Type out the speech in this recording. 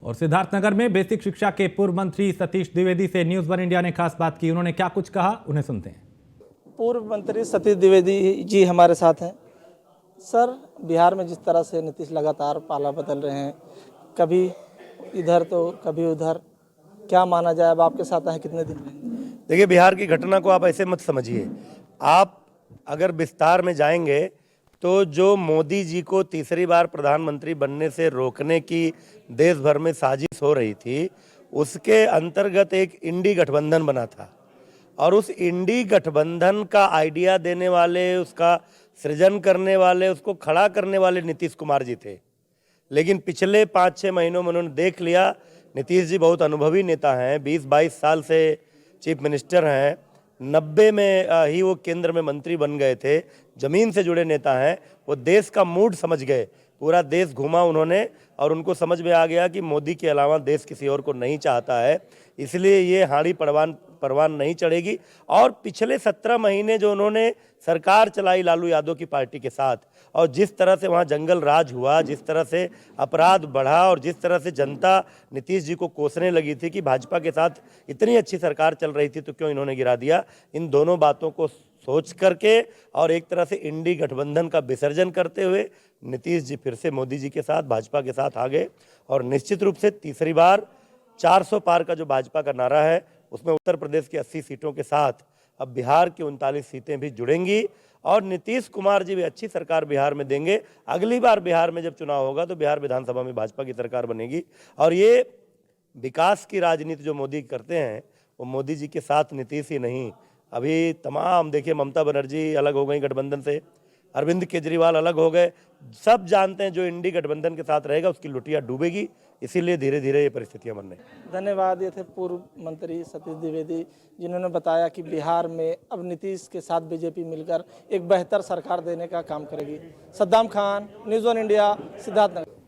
और सिद्धार्थनगर में बेसिक शिक्षा के पूर्व मंत्री सतीश द्विवेदी से न्यूज वन इंडिया ने खास बात की। उन्होंने क्या कुछ कहा, उन्हें सुनते हैं। पूर्व मंत्री सतीश द्विवेदी जी हमारे साथ हैं। सर, बिहार में जिस तरह से नीतीश लगातार पाला बदल रहे हैं, कभी इधर तो कभी उधर, क्या माना जाए? अब आपके साथ हैं कितने दिन में? देखिए, बिहार की घटना को आप ऐसे मत समझिए। आप अगर विस्तार में जाएंगे तो जो मोदी जी को तीसरी बार प्रधानमंत्री बनने से रोकने की देश भर में साजिश हो रही थी, उसके अंतर्गत एक इंडी गठबंधन बना था और उस इंडी गठबंधन का आइडिया देने वाले, उसका सृजन करने वाले, उसको खड़ा करने वाले नीतीश कुमार जी थे। लेकिन पिछले 5-6 महीनों में उन्होंने देख लिया, नीतीश जी बहुत अनुभवी नेता हैं, 20-22 साल से चीफ मिनिस्टर हैं, 90 में ही वो केंद्र में मंत्री बन गए थे, ज़मीन से जुड़े नेता हैं। वो देश का मूड समझ गए, पूरा देश घूमा उन्होंने और उनको समझ में आ गया कि मोदी के अलावा देश किसी और को नहीं चाहता है, इसलिए ये हाड़ी परवान नहीं चढ़ेगी। और पिछले 17 महीने जो उन्होंने सरकार चलाई लालू यादव की पार्टी के साथ, और जिस तरह से वहाँ जंगल राज हुआ, जिस तरह से अपराध बढ़ा और जिस तरह से जनता नीतीश जी को कोसने लगी थी कि भाजपा के साथ इतनी अच्छी सरकार चल रही थी तो क्यों इन्होंने गिरा दिया, इन दोनों बातों को सोच करके और एक तरह से इंडी गठबंधन का विसर्जन करते हुए नीतीश जी फिर से मोदी जी के साथ, भाजपा के साथ आ गए। और निश्चित रूप से तीसरी बार 400 पार का जो भाजपा का नारा है, उसमें उत्तर प्रदेश की 80 सीटों के साथ अब बिहार की 39 सीटें भी जुड़ेंगी और नीतीश कुमार जी भी अच्छी सरकार बिहार में देंगे। अगली बार बिहार में जब चुनाव होगा तो बिहार विधानसभा में भाजपा की सरकार बनेगी। और ये विकास की राजनीति जो मोदी करते हैं, वो मोदी जी के साथ नीतीश ही नहीं, अभी तमाम देखिए, ममता बनर्जी अलग हो गई गठबंधन से, अरविंद केजरीवाल अलग हो गए। सब जानते हैं जो इंडी गठबंधन के साथ रहेगा उसकी लुटिया डूबेगी, इसीलिए धीरे धीरे ये परिस्थितियां बन रही। धन्यवाद। ये थे पूर्व मंत्री सतीश द्विवेदी, जिन्होंने बताया कि बिहार में अब नीतीश के साथ बीजेपी मिलकर एक बेहतर सरकार देने का काम करेगी। Saddam Khan, news one India, Siddharthnagar.